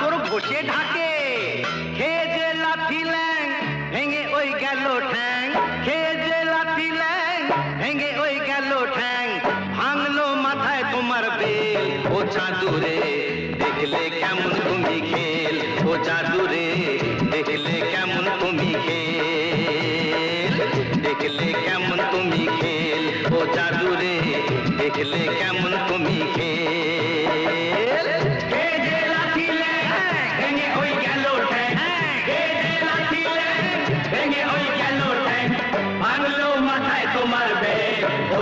চাদর ঘষে ঢাকে। খেয়ে যে লাথি ল্যাং ভেঙে ওই গেল ঠ্যাং, খেয়ে যে লাথি ল্যাং ভেঙে ওই গেল ঠ্যাং। ভাঙলো মাথায় তোমার বেল, ও চাঁদুরে দেখলে কেমন তুমি খেল, ও জাদুরে দেখলে কেমন তুমি খেল, দেখলে কেমন তুমি খেল, ও জাদুরে দেখলে কেমন তুমি খেল। খেয়ে যে লাথি ল্যাং ভেঙে ওই গেল ঠ্যাং, খেয়ে যে লাথি ল্যাং ভেঙে ওই গেল ঠ্যাং। ভাঙলো মাথায় তোমার বেল, ও